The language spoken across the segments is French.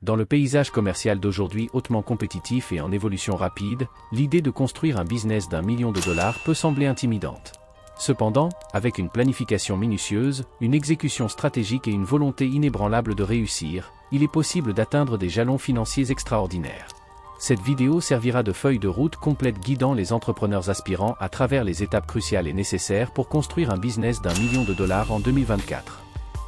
Dans le paysage commercial d'aujourd'hui hautement compétitif et en évolution rapide, l'idée de construire un business d'1 million de dollars peut sembler intimidante. Cependant, avec une planification minutieuse, une exécution stratégique et une volonté inébranlable de réussir, il est possible d'atteindre des jalons financiers extraordinaires. Cette vidéo servira de feuille de route complète guidant les entrepreneurs aspirants à travers les étapes cruciales et nécessaires pour construire un business d'1 million de dollars en 2024.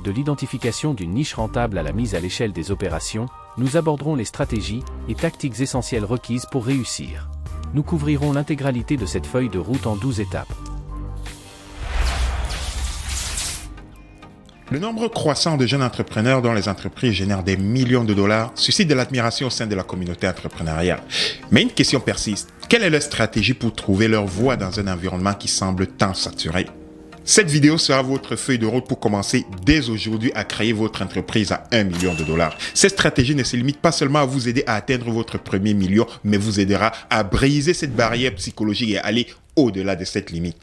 De l'identification d'une niche rentable à la mise à l'échelle des opérations, nous aborderons les stratégies et tactiques essentielles requises pour réussir. Nous couvrirons l'intégralité de cette feuille de route en 12 étapes. Le nombre croissant de jeunes entrepreneurs dont les entreprises génèrent des millions de dollars suscite de l'admiration au sein de la communauté entrepreneuriale. Mais une question persiste. Quelle est leur stratégie pour trouver leur voie dans un environnement qui semble tant saturé? Cette vidéo sera votre feuille de route pour commencer dès aujourd'hui à créer votre entreprise à 1 million de dollars. Cette stratégie ne se limite pas seulement à vous aider à atteindre votre premier million, mais vous aidera à briser cette barrière psychologique et à aller au-delà de cette limite.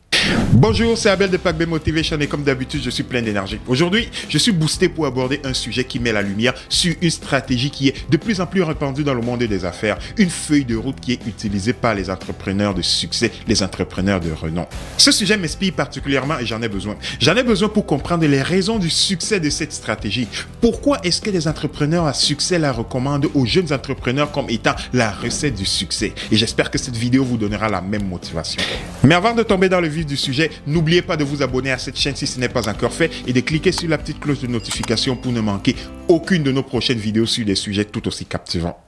Bonjour, c'est Abel de Pac-B Motivation et comme d'habitude, je suis plein d'énergie. Aujourd'hui, je suis boosté pour aborder un sujet qui met la lumière sur une stratégie qui est de plus en plus répandue dans le monde des affaires, une feuille de route qui est utilisée par les entrepreneurs de succès, les entrepreneurs de renom. Ce sujet m'inspire particulièrement et j'en ai besoin. J'en ai besoin pour comprendre les raisons du succès de cette stratégie. Pourquoi est-ce que les entrepreneurs à succès la recommandent aux jeunes entrepreneurs comme étant la recette du succès? Et j'espère que cette vidéo vous donnera la même motivation. Mais avant de tomber dans le vif du sujet, n'oubliez pas de vous abonner à cette chaîne si ce n'est pas encore fait et de cliquer sur la petite cloche de notification pour ne manquer aucune de nos prochaines vidéos sur des sujets tout aussi captivants.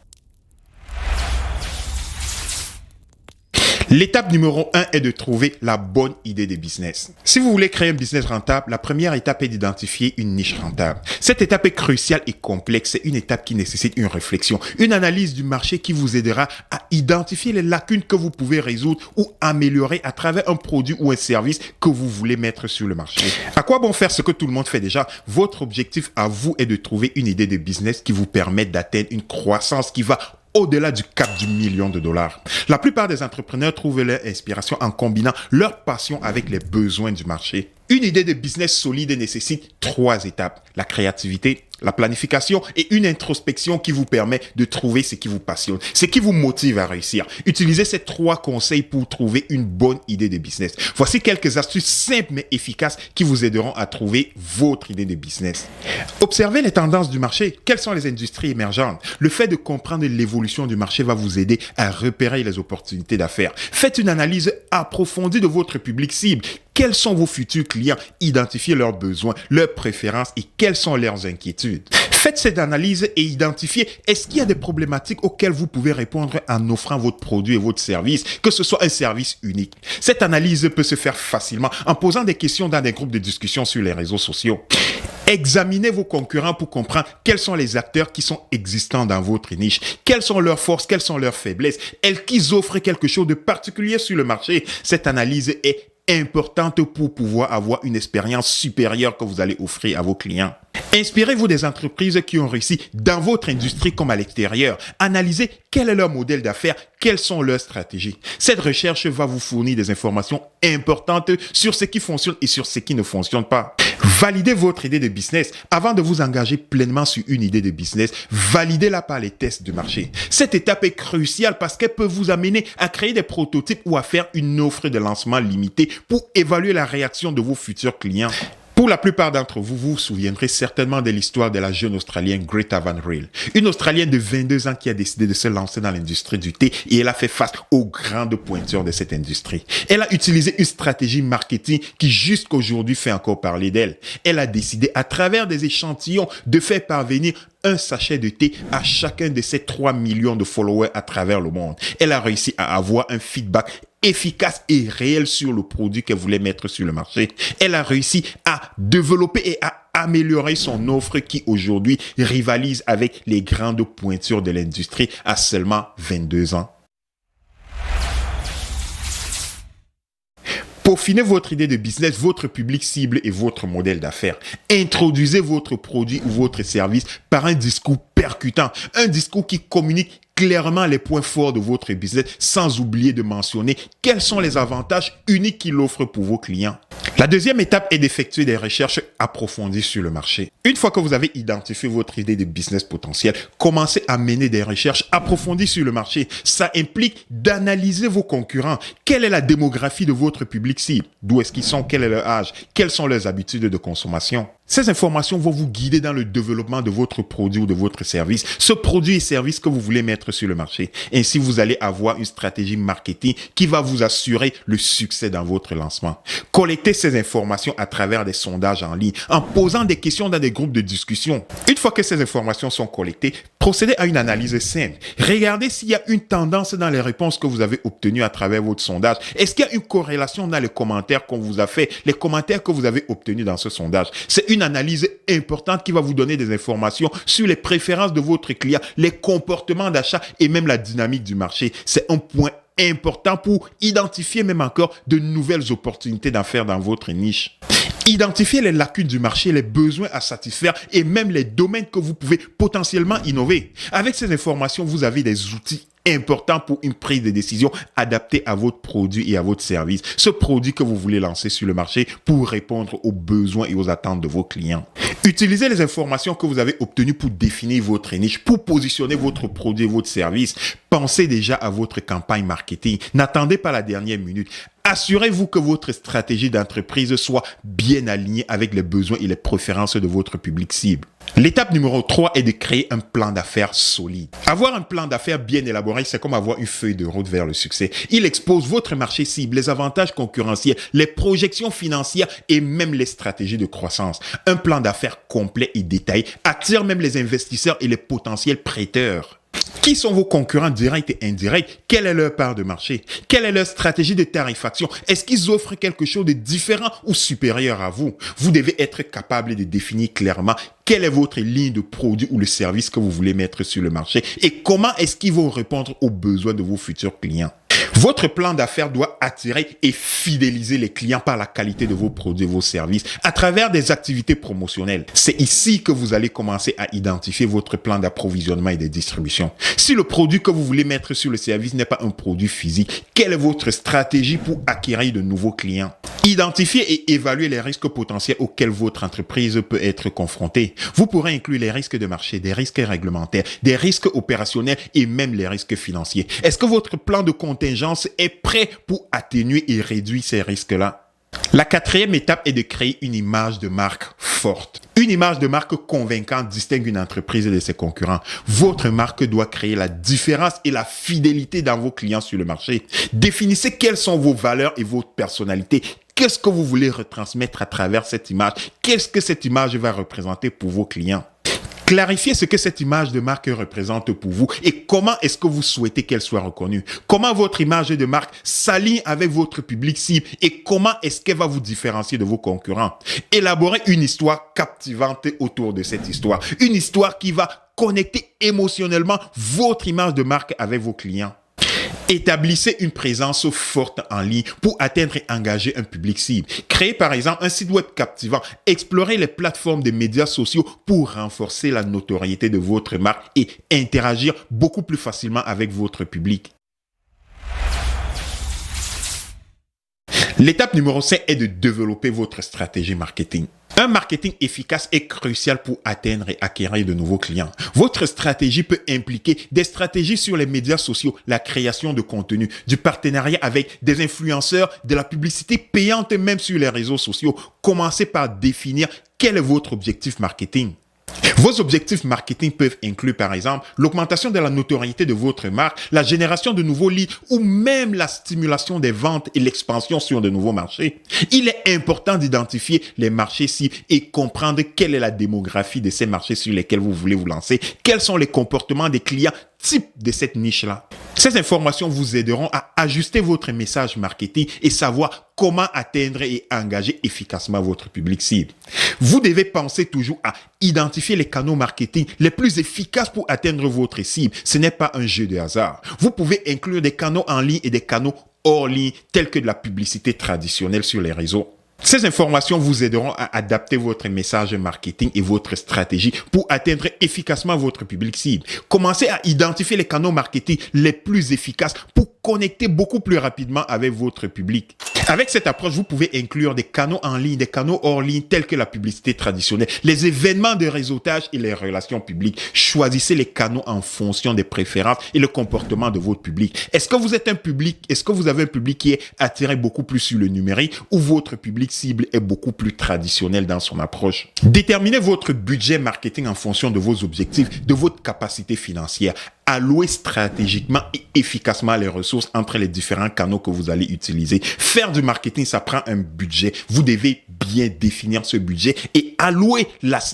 L'étape numéro 1 est de trouver la bonne idée de business. Si vous voulez créer un business rentable, la première étape est d'identifier une niche rentable. Cette étape est cruciale et complexe. C'est une étape qui nécessite une réflexion, une analyse du marché qui vous aidera à identifier les lacunes que vous pouvez résoudre ou améliorer à travers un produit ou un service que vous voulez mettre sur le marché. À quoi bon faire ce que tout le monde fait déjà? Votre objectif à vous est de trouver une idée de business qui vous permette d'atteindre une croissance qui va au-delà du cap du million de dollars. La plupart des entrepreneurs trouvent leur inspiration en combinant leur passion avec les besoins du marché. Une idée de business solide nécessite 3 étapes. La créativité, la planification et une introspection qui vous permet de trouver ce qui vous passionne, ce qui vous motive à réussir. Utilisez ces 3 conseils pour trouver une bonne idée de business. Voici quelques astuces simples mais efficaces qui vous aideront à trouver votre idée de business. Observez les tendances du marché. Quelles sont les industries émergentes? Le fait de comprendre l'évolution du marché va vous aider à repérer les opportunités d'affaires. Faites une analyse approfondie de votre public cible. Quels sont vos futurs clients? Identifiez leurs besoins, leurs préférences et quelles sont leurs inquiétudes. Faites cette analyse et identifiez est-ce qu'il y a des problématiques auxquelles vous pouvez répondre en offrant votre produit et votre service, que ce soit un service unique. Cette analyse peut se faire facilement en posant des questions dans des groupes de discussion sur les réseaux sociaux. Examinez vos concurrents pour comprendre quels sont les acteurs qui sont existants dans votre niche, quelles sont leurs forces, quelles sont leurs faiblesses, est-ce qu'ils offrent quelque chose de particulier sur le marché. Cette analyse est importante pour pouvoir avoir une expérience supérieure que vous allez offrir à vos clients. Inspirez-vous des entreprises qui ont réussi dans votre industrie comme à l'extérieur. Analysez quel est leur modèle d'affaires, quelles sont leurs stratégies. Cette recherche va vous fournir des informations importantes sur ce qui fonctionne et sur ce qui ne fonctionne pas. Validez votre idée de business. Avant de vous engager pleinement sur une idée de business, validez-la par les tests de marché. Cette étape est cruciale parce qu'elle peut vous amener à créer des prototypes ou à faire une offre de lancement limitée pour évaluer la réaction de vos futurs clients. Pour la plupart d'entre vous, vous vous souviendrez certainement de l'histoire de la jeune Australienne Greta Van Reel. Une Australienne de 22 ans qui a décidé de se lancer dans l'industrie du thé et elle a fait face aux grandes pointures de cette industrie. Elle a utilisé une stratégie marketing qui jusqu'à aujourd'hui fait encore parler d'elle. Elle a décidé à travers des échantillons de faire parvenir un sachet de thé à chacun de ses 3 millions de followers à travers le monde. Elle a réussi à avoir un feedback efficace et réel sur le produit qu'elle voulait mettre sur le marché. Elle a réussi à développer et à améliorer son offre qui aujourd'hui rivalise avec les grandes pointures de l'industrie à seulement 22 ans. Peaufinez votre idée de business, votre public cible et votre modèle d'affaires. Introduisez votre produit ou votre service par un discours percutant, un discours qui communique clairement les points forts de votre business sans oublier de mentionner quels sont les avantages uniques qu'il offre pour vos clients. La deuxième étape est d'effectuer des recherches approfondies sur le marché. Une fois que vous avez identifié votre idée de business potentiel, commencez à mener des recherches approfondies sur le marché. Ça implique d'analyser vos concurrents. Quelle est la démographie de votre public cible? D'où est-ce qu'ils sont? Quel est leur âge? Quelles sont leurs habitudes de consommation? Ces informations vont vous guider dans le développement de votre produit ou de votre service, ce produit et service que vous voulez mettre sur le marché. Ainsi, vous allez avoir une stratégie marketing qui va vous assurer le succès dans votre lancement. Collectez ces informations à travers des sondages en ligne, en posant des questions dans des groupes de discussion. Une fois que ces informations sont collectées, procédez à une analyse simple. Regardez s'il y a une tendance dans les réponses que vous avez obtenues à travers votre sondage. Est-ce qu'il y a une corrélation dans les commentaires qu'on vous a fait, les commentaires que vous avez obtenus dans ce sondage? C'est une analyse importante qui va vous donner des informations sur les préférences de votre client, les comportements d'achat et même la dynamique du marché. C'est un point important pour identifier même encore de nouvelles opportunités d'affaires dans votre niche. Identifiez les lacunes du marché, les besoins à satisfaire et même les domaines que vous pouvez potentiellement innover. Avec ces informations, vous avez des outils importants pour une prise de décision adaptée à votre produit et à votre service. Ce produit que vous voulez lancer sur le marché pour répondre aux besoins et aux attentes de vos clients. Utilisez les informations que vous avez obtenues pour définir votre niche, pour positionner votre produit et votre service. Pensez déjà à votre campagne marketing. N'attendez pas la dernière minute. Assurez-vous que votre stratégie d'entreprise soit bien alignée avec les besoins et les préférences de votre public cible. L'étape numéro 3 est de créer un plan d'affaires solide. Avoir un plan d'affaires bien élaboré, c'est comme avoir une feuille de route vers le succès. Il expose votre marché cible, les avantages concurrentiels, les projections financières et même les stratégies de croissance. Un plan d'affaires complet et détaillé attire même les investisseurs et les potentiels prêteurs. Qui sont vos concurrents directs et indirects? Quelle est leur part de marché? Quelle est leur stratégie de tarification? Est-ce qu'ils offrent quelque chose de différent ou supérieur à vous? Vous devez être capable de définir clairement quelle est votre ligne de produit ou le service que vous voulez mettre sur le marché et comment est-ce qu'ils vont répondre aux besoins de vos futurs clients. Votre plan d'affaires doit attirer et fidéliser les clients par la qualité de vos produits et vos services à travers des activités promotionnelles. C'est ici que vous allez commencer à identifier votre plan d'approvisionnement et de distribution. Si le produit que vous voulez mettre sur le service n'est pas un produit physique, quelle est votre stratégie pour acquérir de nouveaux clients? Identifiez et évaluez les risques potentiels auxquels votre entreprise peut être confrontée. Vous pourrez inclure les risques de marché, des risques réglementaires, des risques opérationnels et même les risques financiers. Est-ce que votre plan de contingence est prêt pour atténuer et réduire ces risques-là? La quatrième étape est de créer une image de marque forte. Une image de marque convaincante distingue une entreprise de ses concurrents. Votre marque doit créer la différence et la fidélité dans vos clients sur le marché. Définissez quelles sont vos valeurs et votre personnalité. Qu'est-ce que vous voulez retransmettre à travers cette image? Qu'est-ce que cette image va représenter pour vos clients? Clarifiez ce que cette image de marque représente pour vous et comment est-ce que vous souhaitez qu'elle soit reconnue. Comment votre image de marque s'aligne avec votre public cible et comment est-ce qu'elle va vous différencier de vos concurrents. Élaborez une histoire captivante autour de cette histoire. Une histoire qui va connecter émotionnellement votre image de marque avec vos clients. Établissez une présence forte en ligne pour atteindre et engager un public cible. Créez par exemple un site web captivant. Explorez les plateformes de médias sociaux pour renforcer la notoriété de votre marque et interagir beaucoup plus facilement avec votre public. L'étape numéro 5 est de développer votre stratégie marketing. Un marketing efficace est crucial pour atteindre et acquérir de nouveaux clients. Votre stratégie peut impliquer des stratégies sur les médias sociaux, la création de contenu, du partenariat avec des influenceurs, de la publicité payante même sur les réseaux sociaux. Commencez par définir quel est votre objectif marketing. Vos objectifs marketing peuvent inclure par exemple l'augmentation de la notoriété de votre marque, la génération de nouveaux leads ou même la stimulation des ventes et l'expansion sur de nouveaux marchés. Il est important d'identifier les marchés cibles et comprendre quelle est la démographie de ces marchés sur lesquels vous voulez vous lancer, quels sont les comportements des clients type de cette niche-là. Ces informations vous aideront à ajuster votre message marketing et savoir comment atteindre et engager efficacement votre public cible. Vous devez penser toujours à identifier les canaux marketing les plus efficaces pour atteindre votre cible. Ce n'est pas un jeu de hasard. Vous pouvez inclure des canaux en ligne et des canaux hors ligne tels que de la publicité traditionnelle sur les réseaux. Ces informations vous aideront à adapter votre message marketing et votre stratégie pour atteindre efficacement votre public cible. Commencez à identifier les canaux marketing les plus efficaces pour connecter beaucoup plus rapidement avec votre public. Avec cette approche, vous pouvez inclure des canaux en ligne, des canaux hors ligne tels que la publicité traditionnelle, les événements de réseautage et les relations publiques. Choisissez les canaux en fonction des préférences et le comportement de votre public. Est-ce que vous avez un public qui est attiré beaucoup plus sur le numérique ou votre public cible est beaucoup plus traditionnel dans son approche? Déterminez votre budget marketing en fonction de vos objectifs, de votre capacité financière. Allouez stratégiquement et efficacement les ressources entre les différents canaux que vous allez utiliser. Faire du marketing, ça prend un budget. Vous devez bien définir ce budget et allouer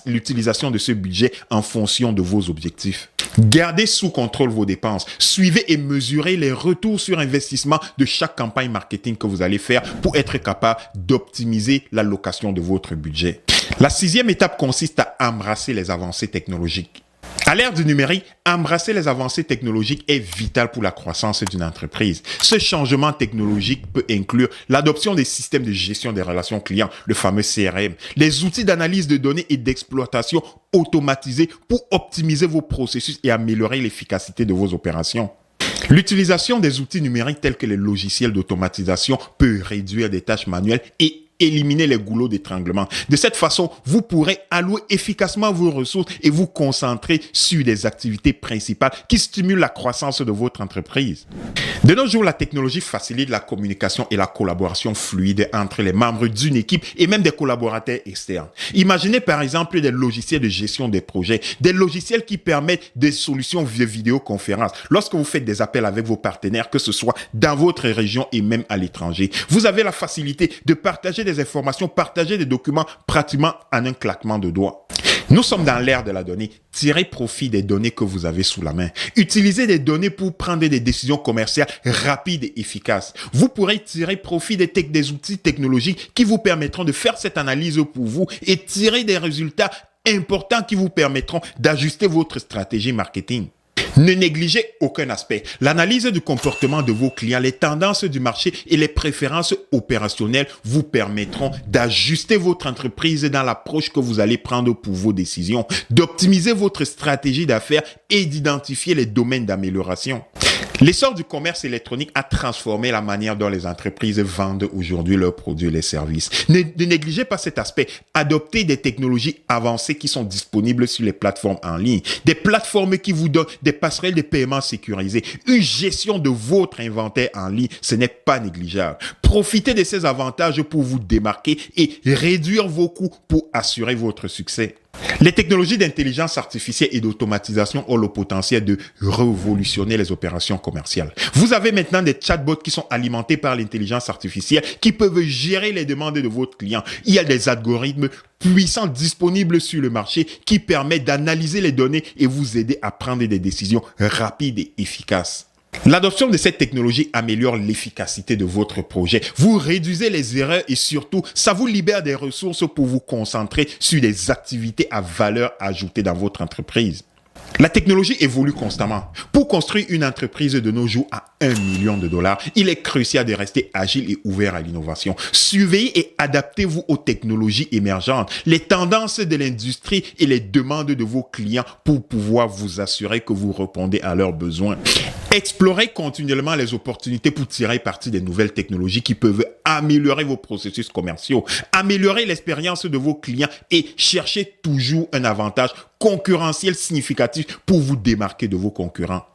l'utilisation de ce budget en fonction de vos objectifs. Gardez sous contrôle vos dépenses. Suivez et mesurez les retours sur investissement de chaque campagne marketing que vous allez faire pour être capable d'optimiser l'allocation de votre budget. La 6e étape consiste à embrasser les avancées technologiques. À l'ère du numérique, embrasser les avancées technologiques est vital pour la croissance d'une entreprise. Ce changement technologique peut inclure l'adoption des systèmes de gestion des relations clients, le fameux CRM, les outils d'analyse de données et d'exploitation automatisés pour optimiser vos processus et améliorer l'efficacité de vos opérations. L'utilisation des outils numériques tels que les logiciels d'automatisation peut réduire des tâches manuelles et éliminer les goulots d'étranglement. De cette façon, vous pourrez allouer efficacement vos ressources et vous concentrer sur des activités principales qui stimulent la croissance de votre entreprise. De nos jours, la technologie facilite la communication et la collaboration fluide entre les membres d'une équipe et même des collaborateurs externes. Imaginez par exemple des logiciels de gestion des projets, des logiciels qui permettent des solutions via vidéoconférence. Lorsque vous faites des appels avec vos partenaires, que ce soit dans votre région et même à l'étranger, vous avez la facilité de partager des informations, partager des documents pratiquement en un claquement de doigts. Nous sommes dans l'ère de la donnée. Tirez profit des données que vous avez sous la main. Utilisez des données pour prendre des décisions commerciales rapides et efficaces. Vous pourrez tirer profit des outils technologiques qui vous permettront de faire cette analyse pour vous et tirer des résultats importants qui vous permettront d'ajuster votre stratégie marketing. Ne négligez aucun aspect. L'analyse du comportement de vos clients, les tendances du marché et les préférences opérationnelles vous permettront d'ajuster votre entreprise dans l'approche que vous allez prendre pour vos décisions, d'optimiser votre stratégie d'affaires et d'identifier les domaines d'amélioration. L'essor du commerce électronique a transformé la manière dont les entreprises vendent aujourd'hui leurs produits et les services. Ne négligez pas cet aspect. Adoptez des technologies avancées qui sont disponibles sur les plateformes en ligne. Des plateformes qui vous donnent des passerelles de paiement sécurisées. Une gestion de votre inventaire en ligne, ce n'est pas négligeable. Profitez de ces avantages pour vous démarquer et réduire vos coûts pour assurer votre succès. Les technologies d'intelligence artificielle et d'automatisation ont le potentiel de révolutionner les opérations commerciales. Vous avez maintenant des chatbots qui sont alimentés par l'intelligence artificielle qui peuvent gérer les demandes de votre client. Il y a des algorithmes puissants disponibles sur le marché qui permettent d'analyser les données et vous aider à prendre des décisions rapides et efficaces. L'adoption de cette technologie améliore l'efficacité de votre projet. Vous réduisez les erreurs et surtout, ça vous libère des ressources pour vous concentrer sur des activités à valeur ajoutée dans votre entreprise. La technologie évolue constamment. Pour construire une entreprise de nos jours à $1 million, il est crucial de rester agile et ouvert à l'innovation. Surveillez et adaptez-vous aux technologies émergentes, les tendances de l'industrie et les demandes de vos clients pour pouvoir vous assurer que vous répondez à leurs besoins. Explorez continuellement les opportunités pour tirer parti des nouvelles technologies qui peuvent améliorer vos processus commerciaux, améliorer l'expérience de vos clients et chercher toujours un avantage concurrentiel significatif pour vous démarquer de vos concurrents.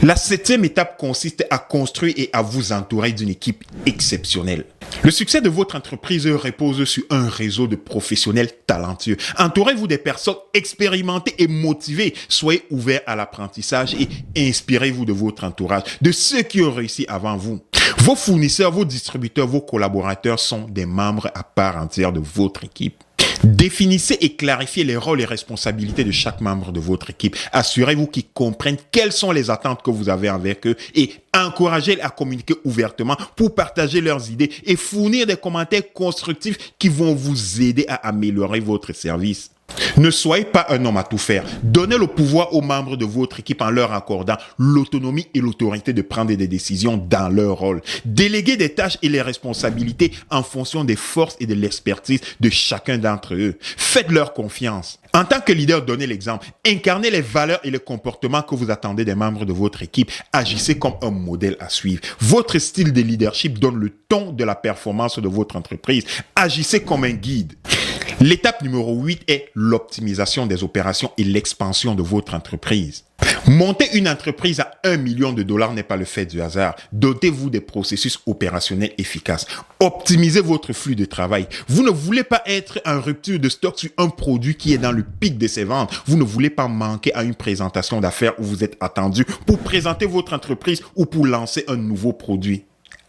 La 7e étape consiste à construire et à vous entourer d'une équipe exceptionnelle. Le succès de votre entreprise repose sur un réseau de professionnels talentueux. Entourez-vous des personnes expérimentées et motivées. Soyez ouverts à l'apprentissage et inspirez-vous de votre entourage, de ceux qui ont réussi avant vous. Vos fournisseurs, vos distributeurs, vos collaborateurs sont des membres à part entière de votre équipe. Définissez et clarifiez les rôles et responsabilités de chaque membre de votre équipe. Assurez-vous qu'ils comprennent quelles sont les attentes que vous avez avec eux et encouragez-les à communiquer ouvertement pour partager leurs idées et fournir des commentaires constructifs qui vont vous aider à améliorer votre service. Ne soyez pas un homme à tout faire. Donnez le pouvoir aux membres de votre équipe en leur accordant l'autonomie et l'autorité de prendre des décisions dans leur rôle. Déléguez des tâches et les responsabilités en fonction des forces et de l'expertise de chacun d'entre eux. Faites-leur confiance. En tant que leader, donnez l'exemple. Incarnez les valeurs et les comportements que vous attendez des membres de votre équipe. Agissez comme un modèle à suivre. Votre style de leadership donne le ton de la performance de votre entreprise. Agissez comme un guide. L'étape numéro 8 est l'optimisation des opérations et l'expansion de votre entreprise. Monter une entreprise à 1 million de dollars n'est pas le fait du hasard. Dotez-vous des processus opérationnels efficaces. Optimisez votre flux de travail. Vous ne voulez pas être en rupture de stock sur un produit qui est dans le pic de ses ventes. Vous ne voulez pas manquer à une présentation d'affaires où vous êtes attendu pour présenter votre entreprise ou pour lancer un nouveau produit.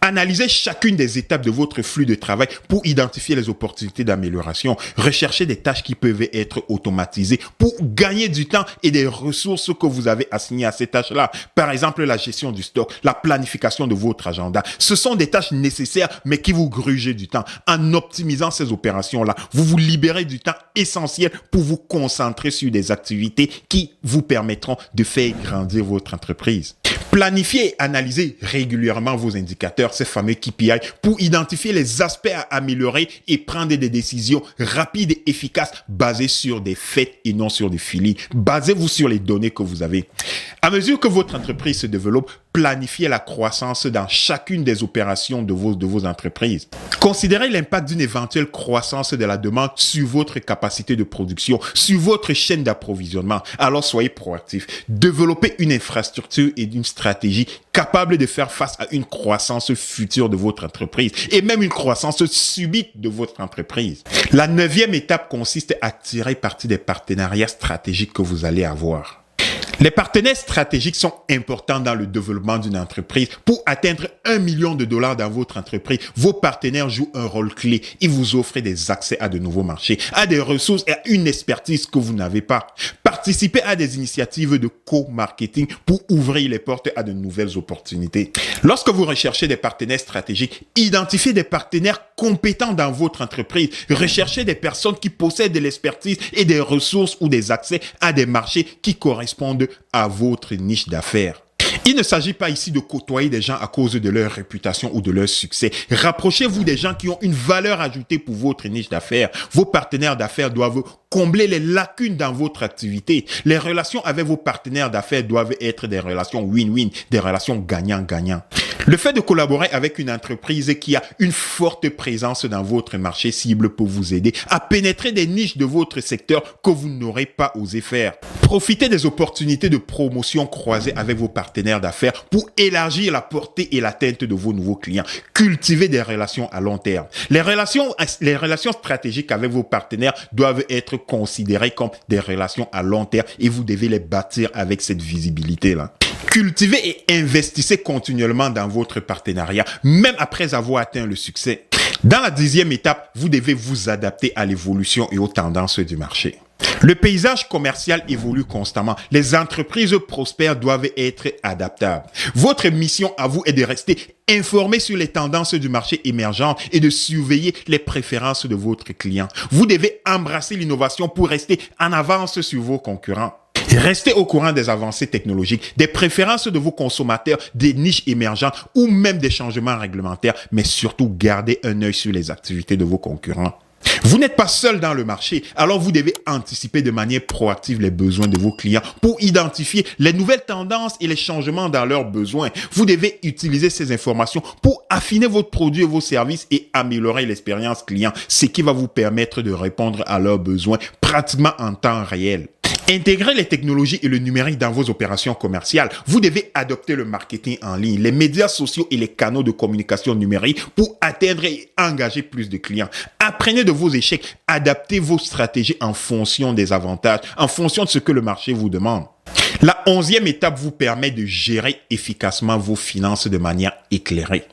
Analysez chacune des étapes de votre flux de travail pour identifier les opportunités d'amélioration. Recherchez des tâches qui peuvent être automatisées pour gagner du temps et des ressources que vous avez assignées à ces tâches-là. Par exemple, la gestion du stock, la planification de votre agenda. Ce sont des tâches nécessaires mais qui vous grugent du temps. En optimisant ces opérations-là, vous vous libérez du temps essentiel pour vous concentrer sur des activités qui vous permettront de faire grandir votre entreprise. Planifiez et analysez régulièrement vos indicateurs, ces fameux KPI, pour identifier les aspects à améliorer et prendre des décisions rapides et efficaces basées sur des faits et non sur des feelings. Basez-vous sur les données que vous avez. À mesure que votre entreprise se développe, planifiez la croissance dans chacune des opérations de vos entreprises. Considérez l'impact d'une éventuelle croissance de la demande sur votre capacité de production, sur votre chaîne d'approvisionnement. Alors soyez proactif. Développez une infrastructure et une stratégie capable de faire face à une croissance future de votre entreprise et même une croissance subite de votre entreprise. La 9e étape consiste à tirer parti des partenariats stratégiques que vous allez avoir. Les partenaires stratégiques sont importants dans le développement d'une entreprise. Pour atteindre 1 million de dollars dans votre entreprise, vos partenaires jouent un rôle clé. Ils vous offrent des accès à de nouveaux marchés, à des ressources et à une expertise que vous n'avez pas. Participez à des initiatives de co-marketing pour ouvrir les portes à de nouvelles opportunités. Lorsque vous recherchez des partenaires stratégiques, identifiez des partenaires compétents dans votre entreprise. Recherchez des personnes qui possèdent de l'expertise et des ressources ou des accès à des marchés qui correspondent à votre niche d'affaires. Il ne s'agit pas ici de côtoyer des gens à cause de leur réputation ou de leur succès. Rapprochez-vous des gens qui ont une valeur ajoutée pour votre niche d'affaires. Vos partenaires d'affaires doivent combler les lacunes dans votre activité. Les relations avec vos partenaires d'affaires doivent être des relations win-win, des relations gagnant-gagnant. Le fait de collaborer avec une entreprise qui a une forte présence dans votre marché cible peut vous aider à pénétrer des niches de votre secteur que vous n'aurez pas osé faire. Profitez des opportunités de promotion croisées avec vos partenaires d'affaires pour élargir la portée et l'atteinte de vos nouveaux clients. Cultivez des relations à long terme. Les relations stratégiques avec vos partenaires doivent être considérées comme des relations à long terme et vous devez les bâtir avec cette visibilité-là. Cultivez et investissez continuellement dans votre partenariat, même après avoir atteint le succès. Dans la 10e étape, vous devez vous adapter à l'évolution et aux tendances du marché. Le paysage commercial évolue constamment. Les entreprises prospères doivent être adaptables. Votre mission à vous est de rester informé sur les tendances du marché émergent et de surveiller les préférences de votre client. Vous devez embrasser l'innovation pour rester en avance sur vos concurrents. Restez au courant des avancées technologiques, des préférences de vos consommateurs, des niches émergentes ou même des changements réglementaires, mais surtout gardez un œil sur les activités de vos concurrents. Vous n'êtes pas seul dans le marché, alors vous devez anticiper de manière proactive les besoins de vos clients pour identifier les nouvelles tendances et les changements dans leurs besoins. Vous devez utiliser ces informations pour affiner votre produit et vos services et améliorer l'expérience client, ce qui va vous permettre de répondre à leurs besoins pratiquement en temps réel. Intégrez les technologies et le numérique dans vos opérations commerciales. Vous devez adopter le marketing en ligne, les médias sociaux et les canaux de communication numérique pour atteindre et engager plus de clients. Apprenez de vos échecs, adaptez vos stratégies en fonction des avantages, en fonction de ce que le marché vous demande. La 11e étape vous permet de gérer efficacement vos finances de manière éclairée.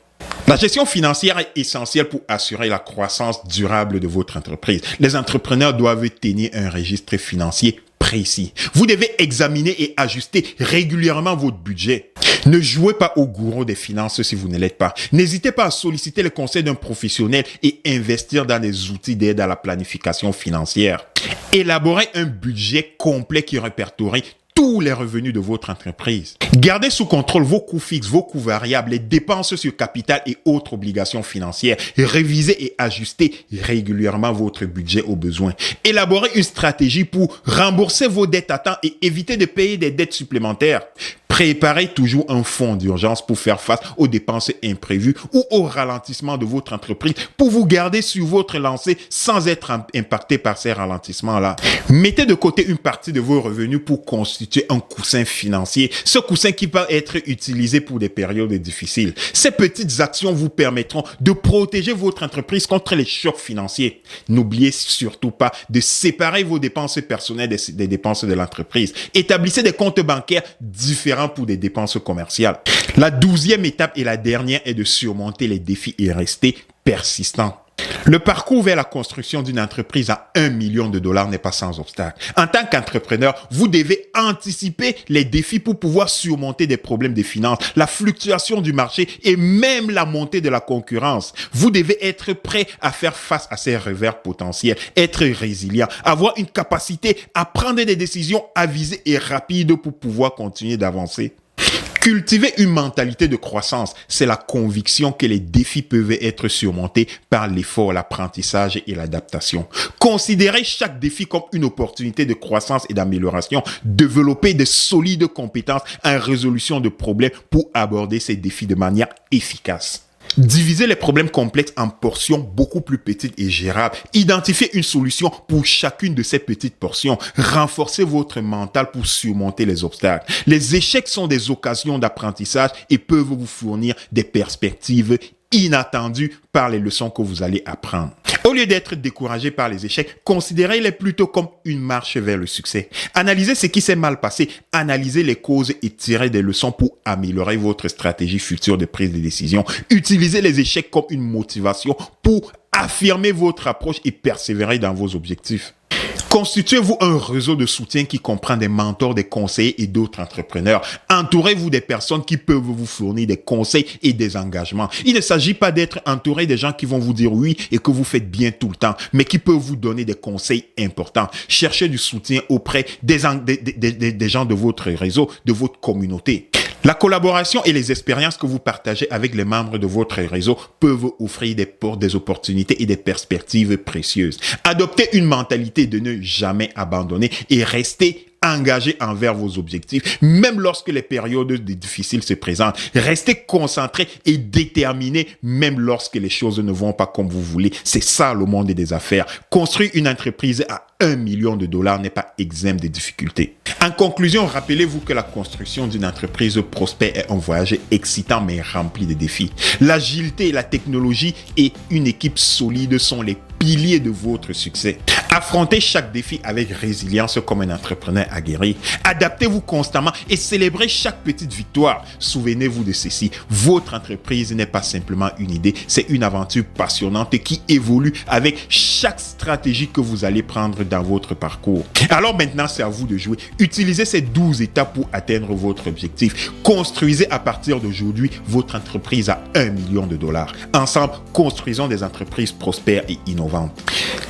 La gestion financière est essentielle pour assurer la croissance durable de votre entreprise. Les entrepreneurs doivent tenir un registre financier précis. Vous devez examiner et ajuster régulièrement votre budget. Ne jouez pas au gourou des finances si vous ne l'êtes pas. N'hésitez pas à solliciter le conseil d'un professionnel et investir dans des outils d'aide à la planification financière. Élaborez un budget complet qui répertorie tous les revenus de votre entreprise. Gardez sous contrôle vos coûts fixes, vos coûts variables, les dépenses sur capital et autres obligations financières. Révisez et ajustez régulièrement votre budget aux besoins. Élaborez une stratégie pour rembourser vos dettes à temps et éviter de payer des dettes supplémentaires. Préparez toujours un fonds d'urgence pour faire face aux dépenses imprévues ou au ralentissement de votre entreprise pour vous garder sur votre lancée sans être impacté par ces ralentissements-là. Mettez de côté une partie de vos revenus pour constituer un coussin financier. Ce coussin qui peut être utilisé pour des périodes difficiles. Ces petites actions vous permettront de protéger votre entreprise contre les chocs financiers. N'oubliez surtout pas de séparer vos dépenses personnelles des dépenses de l'entreprise. Établissez des comptes bancaires différents pour des dépenses commerciales. La 12e étape et la dernière est de surmonter les défis et rester persistant. Le parcours vers la construction d'une entreprise à 1 million de dollars n'est pas sans obstacle. En tant qu'entrepreneur, vous devez anticiper les défis pour pouvoir surmonter des problèmes de finances, la fluctuation du marché et même la montée de la concurrence. Vous devez être prêt à faire face à ces revers potentiels, être résilient, avoir une capacité à prendre des décisions avisées et rapides pour pouvoir continuer d'avancer. Cultiver une mentalité de croissance, c'est la conviction que les défis peuvent être surmontés par l'effort, l'apprentissage et l'adaptation. Considérez chaque défi comme une opportunité de croissance et d'amélioration. Développez de solides compétences en résolution de problèmes pour aborder ces défis de manière efficace. Divisez les problèmes complexes en portions beaucoup plus petites et gérables. Identifiez une solution pour chacune de ces petites portions. Renforcez votre mental pour surmonter les obstacles. Les échecs sont des occasions d'apprentissage et peuvent vous fournir des perspectives inattendues par les leçons que vous allez apprendre. Au lieu d'être découragé par les échecs, considérez-les plutôt comme une marche vers le succès. Analysez ce qui s'est mal passé, analysez les causes et tirez des leçons pour améliorer votre stratégie future de prise de décision. Utilisez les échecs comme une motivation pour affirmer votre approche et persévérer dans vos objectifs. Constituez-vous un réseau de soutien qui comprend des mentors, des conseillers et d'autres entrepreneurs. Entourez-vous des personnes qui peuvent vous fournir des conseils et des engagements. Il ne s'agit pas d'être entouré des gens qui vont vous dire oui et que vous faites bien tout le temps, mais qui peuvent vous donner des conseils importants. Cherchez du soutien auprès des gens de votre réseau, de votre communauté. La collaboration et les expériences que vous partagez avec les membres de votre réseau peuvent offrir des portes, des opportunités et des perspectives précieuses. Adoptez une mentalité de ne jamais abandonner et restez engagé envers vos objectifs, même lorsque les périodes difficiles se présentent. Restez concentré et déterminé, même lorsque les choses ne vont pas comme vous voulez. C'est ça le monde des affaires. Construire une entreprise à 1 million de dollars n'est pas exempt de difficultés. En conclusion, rappelez-vous que la construction d'une entreprise prospère est un voyage excitant mais rempli de défis. L'agilité, la technologie et une équipe solide sont les piliers de votre succès. Affrontez chaque défi avec résilience comme un entrepreneur aguerri. Adaptez-vous constamment et célébrez chaque petite victoire. Souvenez-vous de ceci, votre entreprise n'est pas simplement une idée, c'est une aventure passionnante qui évolue avec chaque stratégie que vous allez prendre dans votre parcours. Alors maintenant, c'est à vous de jouer. Utilisez ces 12 étapes pour atteindre votre objectif. Construisez à partir d'aujourd'hui votre entreprise à 1 million de dollars. Ensemble, construisons des entreprises prospères et innovantes.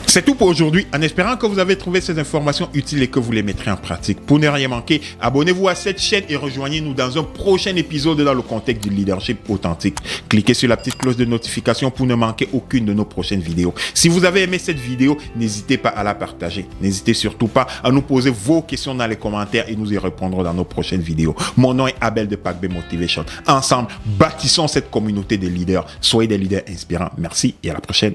C'est tout pour aujourd'hui, en espérant que vous avez trouvé ces informations utiles et que vous les mettrez en pratique. Pour ne rien manquer, abonnez-vous à cette chaîne et rejoignez-nous dans un prochain épisode dans le contexte du leadership authentique. Cliquez sur la petite cloche de notification pour ne manquer aucune de nos prochaines vidéos. Si vous avez aimé cette vidéo, n'hésitez pas à la partager. N'hésitez surtout pas à nous poser vos questions dans les commentaires et nous y répondrons dans nos prochaines vidéos. Mon nom est Abel de Pac B Motivation. Ensemble, bâtissons cette communauté de leaders. Soyez des leaders inspirants. Merci et à la prochaine.